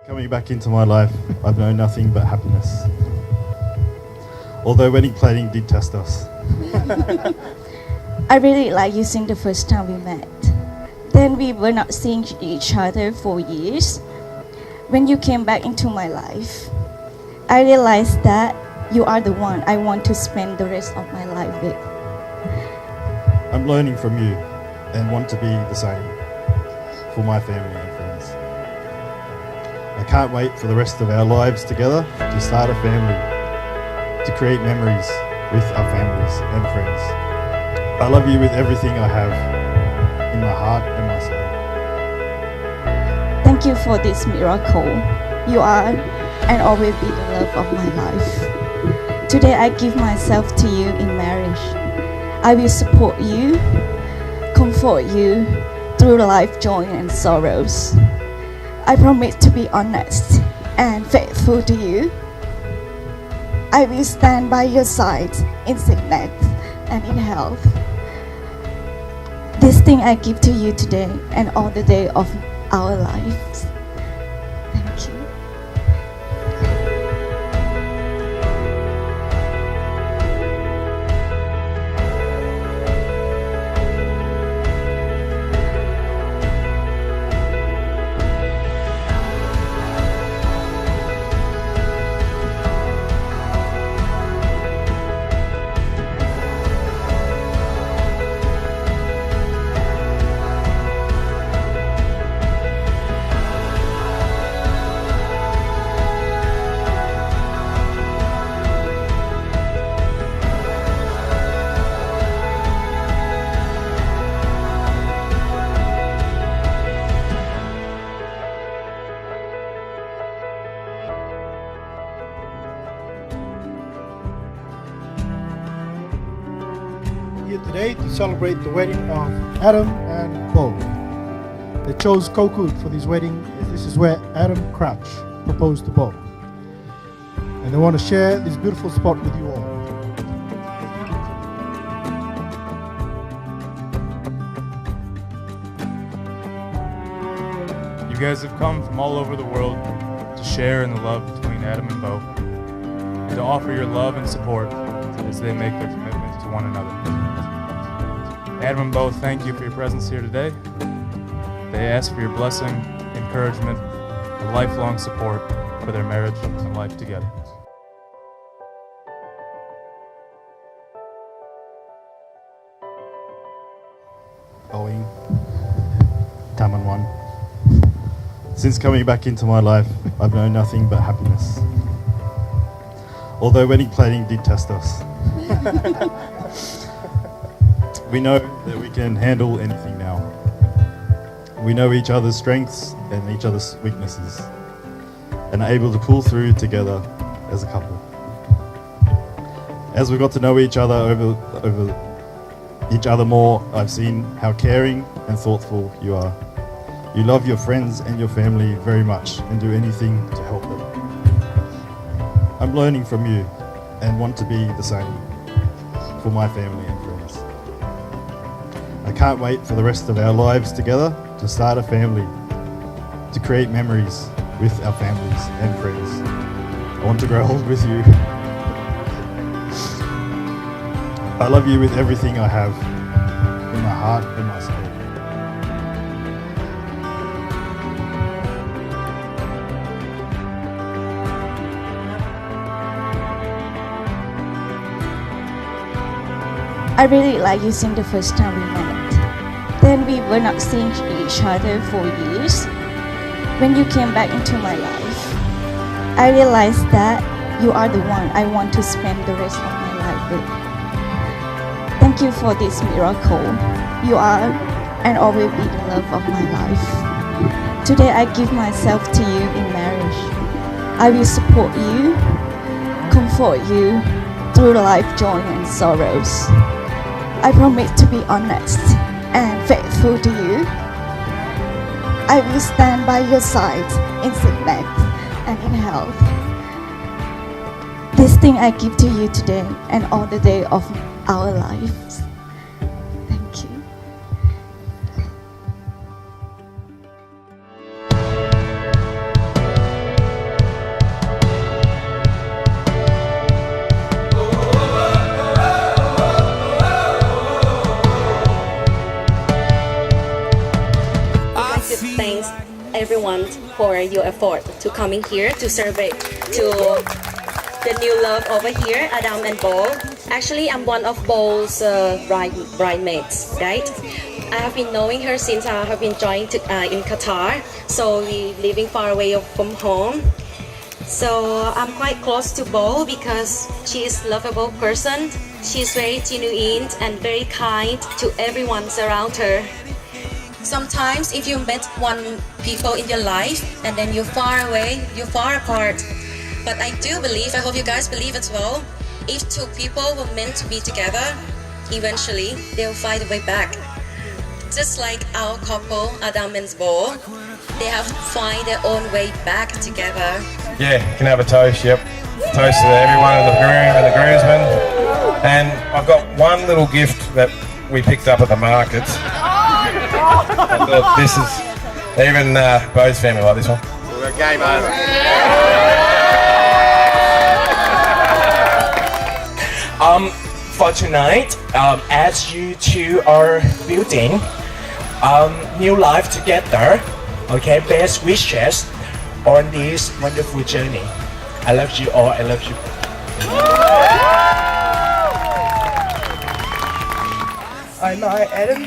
Coming back into my life, I've known nothing but happiness. Although wedding planning did test us. I really like you since the first time we met. Then we were not seeing each other for years. When you came back into my life, I realized that you are the one I want to spend the rest of my life with. I'm learning from you and want to be the same for my family and friends. I can't wait for the rest of our lives together to start a family, to create memories with our families and friends. I love you with everything I have in my heart and my soul. Thank you for this miracle. You are and always be the love of my life. Today I give myself to you in marriage. I will support you, comfort you through life joy and sorrows. I promise to be honest and faithful to you. I will stand by your side in sickness and in health. This thing I give to you today and all the day of our lives. Thank you. Here today to celebrate the wedding of Adam and Bo. They chose Kokut for this wedding. This is where Adam Crouch proposed to Bo. And they want to share this beautiful spot with you all. You guys have come from all over the world to share in the love between Adam and Bo, and to offer your love and support as they make their commitment to one another. Adam and Bo, thank you for your presence here today. They ask for your blessing, encouragement, and lifelong support for their marriage and life together. Boeing, Taman 1. Since coming back into my life, I've known nothing but happiness. Although wedding planning did test us. We know that we can handle anything now. We know each other's strengths and each other's weaknesses, and are able to pull through together as a couple. As we got to know each other over each other more, I've seen how caring and thoughtful you are. You love your friends and your family very much and do anything to help them. I'm learning from you and want to be the same for my family and friends. I can't wait for the rest of our lives together to start a family, to create memories with our families and friends. I want to grow old with you. I love you with everything I have in my heart and my soul. I really like you since the first time we met. Then we were not seeing each other for years. When you came back into my life, I realized that you are the one I want to spend the rest of my life with. Thank you for this miracle. You are and always be the love of my life. Today I give myself to you in marriage. I will support you, comfort you through life joy and sorrows. I promise to be honest and faithful to you. I will stand by your side in sickness and in health. This thing I give to you today and all the day of our lives. Thank you. to thank everyone for your effort to coming here to celebrate to the new love over here, Adam and Bo. Actually, I'm one of Bo's bridesmaids, right? I have been knowing her since I have been joining in Qatar, so we living far away from home. So I'm quite close to Bo because she is a lovable person. She's very genuine and very kind to everyone around her. Sometimes if you met one people in your life and then you're far away, you're far apart. But I do believe, I hope you guys believe as well, if two people were meant to be together, eventually they'll find a way back. Just like our couple, Adam and Bo, they have to find their own way back together. Yeah, you can have a toast, yep. Toast to everyone in the groom and the groomsmen. And I've got one little gift that we picked up at the market. I thought this is, even Bo's family like this one. We're game over. For tonight, as you two are building new life together, okay, best wishes on this wonderful journey. I love you all, I love you. I know Adam.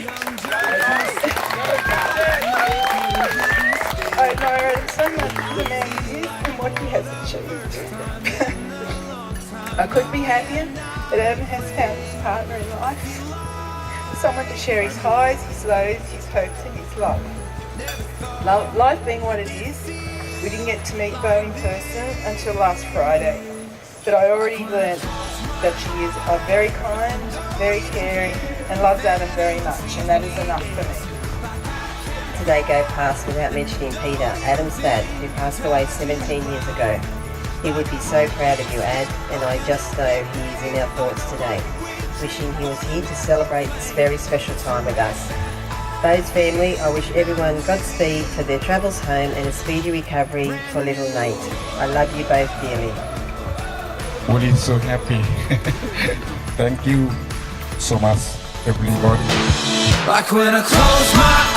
I know so much of the man he is and what he has achieved. I couldn't be happier that Adam has found his partner in life. Someone to share his highs, his lows, his hopes and his love. Life being what it is, we didn't get to meet Bo in person until last Friday. But I already learned that she is very kind, very caring and loves Adam very much, and that is enough for me. Today go past without mentioning Peter, Adam's dad, who passed away 17 years ago. He would be so proud of you, Ad, and I just know he is in our thoughts today. Wishing he was here to celebrate this very special time with us. Bo's family, I wish everyone Godspeed for their travels home and a speedy recovery for little Nate. I love you both dearly. Woody is so happy. Thank you so much, everybody. Like when I close my